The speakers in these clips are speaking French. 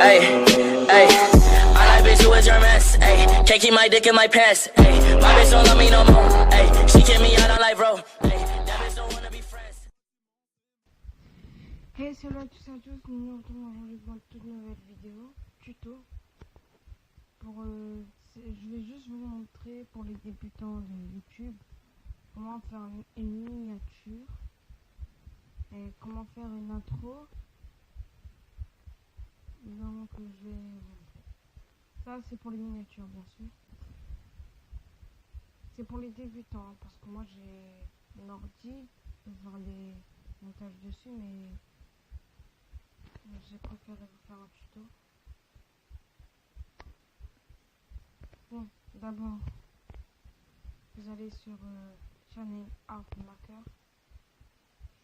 Hey, hey. I like bitch, you was your mess. Hey, can't keep my dick in my pants. Hey, my bitch don't love me no more. Hey, she kick me out on life, bro. Hey, that bitch don't wanna be friends. Hey, salut à tous et à tous, nous nous retrouvons aujourd'hui pour une toute nouvelle vidéo, tuto. Je vais juste vous montrer pour les débutants de YouTube comment faire une miniature et comment faire une intro. Donc je vais vous montrer. Ça c'est pour les miniatures bien sûr. C'est pour les débutants hein, parce que moi j'ai un ordi pour voir les montages dessus, mais j'ai préféré vous faire un tuto. Bon, d'abord, vous allez sur Channel Art Maker.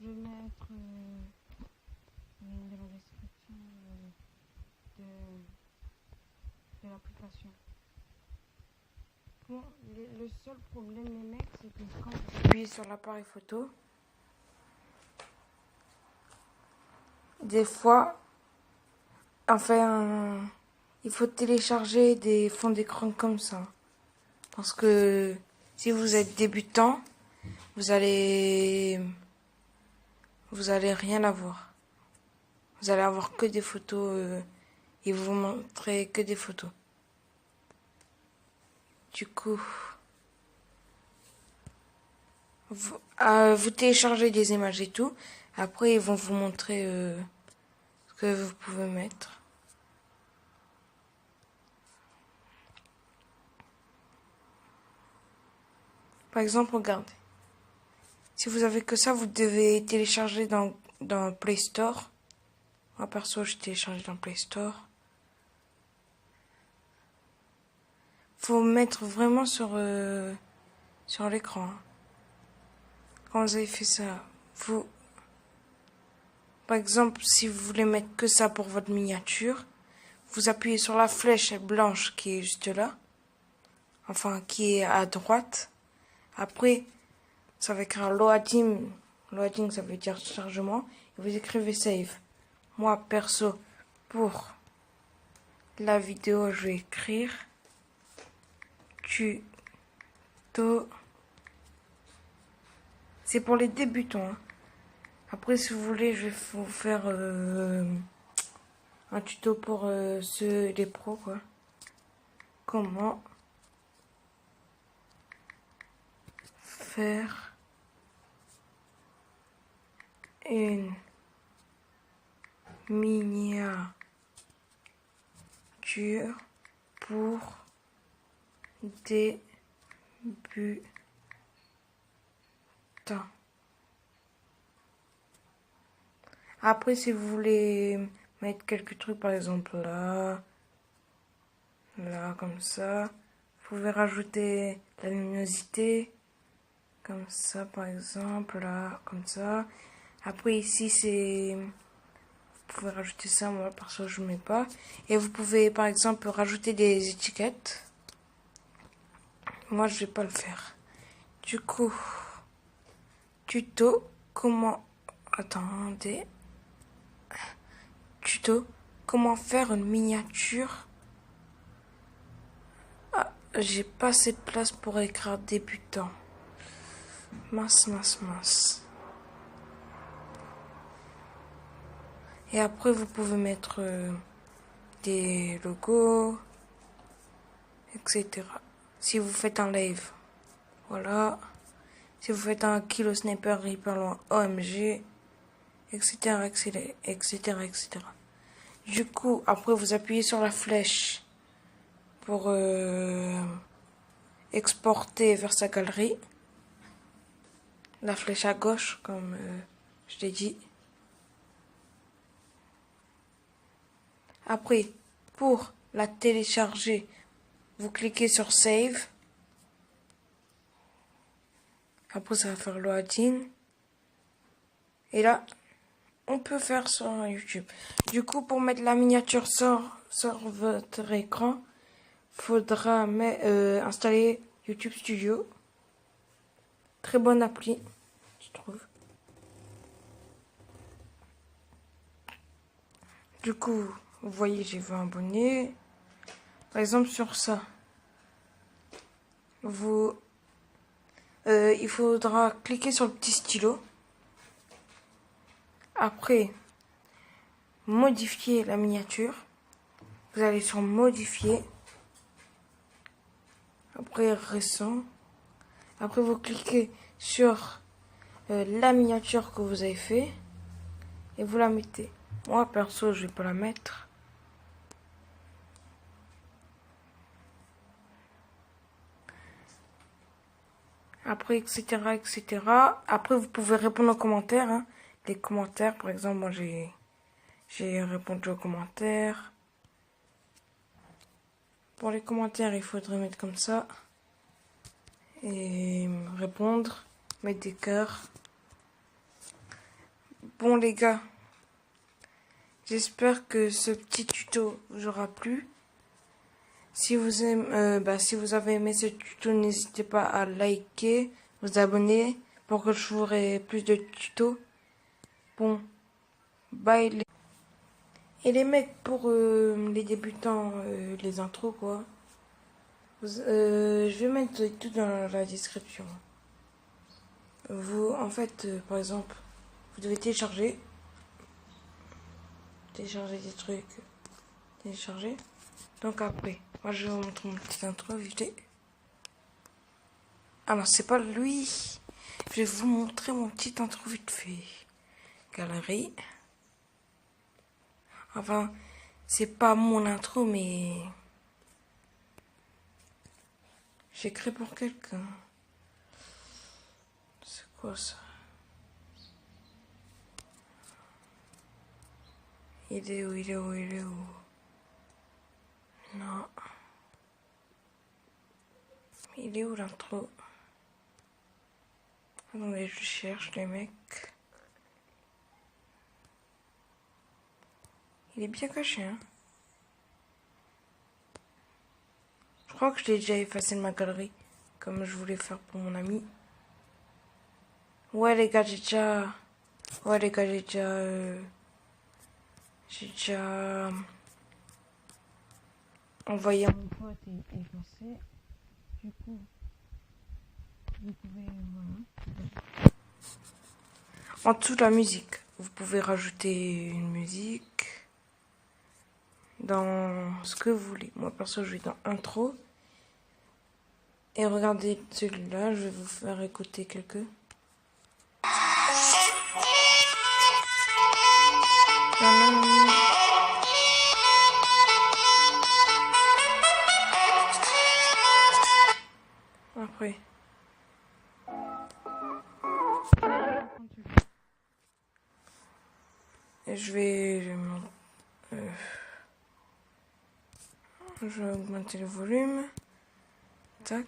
Je vais mettre le lien de la description de l'application. Bon, le seul problème, les mecs, c'est que quand vous appuyez sur l'appareil photo, des fois, enfin, il faut télécharger des fonds d'écran comme ça. Parce que si vous êtes débutant, vous allez rien avoir. Vous allez avoir que des photos, et vous montrer que des photos. Du coup, vous téléchargez des images et tout. Après, ils vont vous montrer ce que vous pouvez mettre. Par exemple, regardez. Si vous avez que ça, vous devez télécharger dans Play Store. Moi, perso, je télécharge dans Play Store. Faut mettre vraiment sur l'écran. Hein. Quand vous avez fait ça, par exemple, si vous voulez mettre que ça pour votre miniature, vous appuyez sur la flèche blanche qui est juste là. Enfin, qui est à droite. Après, ça va écrire loading. Loading, ça veut dire chargement. Et vous écrivez save. Moi, perso, pour la vidéo, je vais écrire tuto. C'est pour les débutants. Hein. Après, si vous voulez, je vais vous faire un tuto pour les pros, quoi. Comment faire une miniature pour débutants. Après, si vous voulez mettre quelques trucs, par exemple là, comme ça, vous pouvez rajouter la luminosité, comme ça, par exemple, là, comme ça. Après, ici, vous pouvez rajouter ça, moi, perso, je ne mets pas. Et vous pouvez, par exemple, rajouter des étiquettes. Moi, je vais pas le faire. Du coup, tuto, comment... Attendez. Tuto, comment faire une miniature. Ah, j'ai pas assez de place pour écrire débutant. Mince. Et après, vous pouvez mettre des logos, etc. Si vous faites un live, voilà. Si vous faites un kilo sniper hyper loin, OMG, etc. Du coup, après, vous appuyez sur la flèche pour exporter vers sa galerie. La flèche à gauche, comme je l'ai dit. Après, pour la télécharger, vous cliquez sur Save. Après, ça va faire loading. Et là, on peut faire sur YouTube. Du coup, pour mettre la miniature sur votre écran, faudra installer YouTube Studio. Très bonne appli, je trouve. Du coup, Vous voyez, j'ai 20 abonnés. Par exemple, sur ça, il faudra cliquer sur le petit stylo. Après, modifier la miniature. Vous allez sur modifier. Après, récent. Après, vous cliquez sur la miniature que vous avez fait. Et vous la mettez. Moi, perso, je vais pas la mettre. Après, etc., etc. Après, vous pouvez répondre aux commentaires. Hein. Les commentaires, par exemple, moi, j'ai répondu aux commentaires. Pour les commentaires, il faudrait mettre comme ça. Et répondre. Mettre des cœurs. Bon, les gars. J'espère que ce petit tuto vous aura plu. Si vous avez aimé ce tuto, n'hésitez pas à liker, vous abonner pour que je ferai plus de tutos. Bon, bye. Et les mecs, pour les débutants, les intros, quoi. Je vais mettre tout dans la description. Vous, en fait, par exemple, vous devez télécharger des trucs, télécharger. Donc après, moi je vais vous montrer mon petit intro vite fait. Ah non, c'est pas lui. Je vais vous montrer mon petit intro vite fait. Galerie. Enfin, c'est pas mon intro, mais j'ai créé pour quelqu'un. C'est quoi ça? Il est où? Non. Il est où l'intro? Attendez, je cherche les mecs. Il est bien caché, hein. Je crois que je l'ai déjà effacé de ma galerie, comme je voulais faire pour mon ami. Ouais les gars, j'ai déjà envoyé à mon pote et effacé. Du coup, vous pouvez, voilà. En dessous de la musique, vous pouvez rajouter une musique dans ce que vous voulez. Moi, perso, je vais dans intro. Et regardez celui-là, je vais vous faire écouter quelques. Après. Et je vais augmenter le volume. Tac.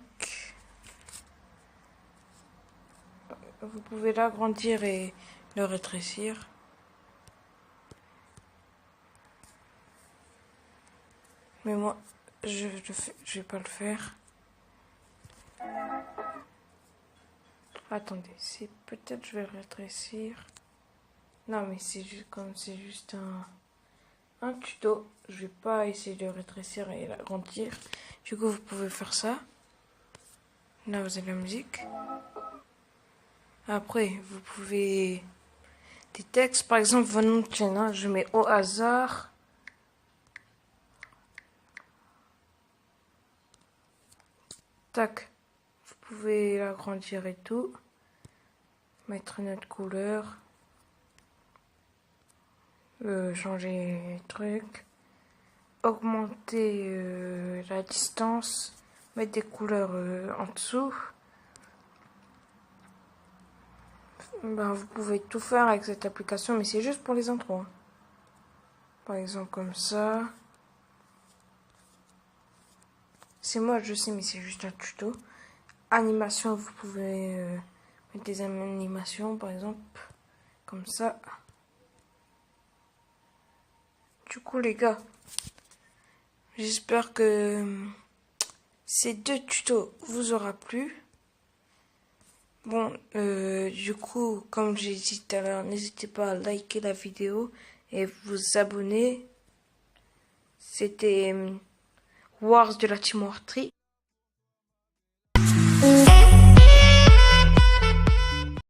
Vous pouvez l'agrandir et le rétrécir. Mais moi, je vais pas le faire. Attendez, c'est peut-être je vais le rétrécir. Non, mais c'est juste comme c'est juste un tuto. Je vais pas essayer de le rétrécir et l'agrandir. Du coup, vous pouvez faire ça. Là, vous avez la musique. Après, vous pouvez des textes. Par exemple, votre nom de chaîne. Hein, je mets au hasard. Tac. Vous pouvez l'agrandir et tout. Mettre une autre couleur. Changer les trucs. Augmenter la distance. Mettre des couleurs en dessous. Ben, vous pouvez tout faire avec cette application, mais c'est juste pour les intros. Hein. Par exemple, comme ça. C'est moi, je sais, mais c'est juste un tuto. Animation, vous pouvez mettre des animations, par exemple, comme ça. Du coup, les gars, j'espère que ces deux tutos vous aura plu. Bon, du coup, comme j'ai dit tout à l'heure, n'hésitez pas à liker la vidéo et vous abonner. C'était Wars de la Team War 3.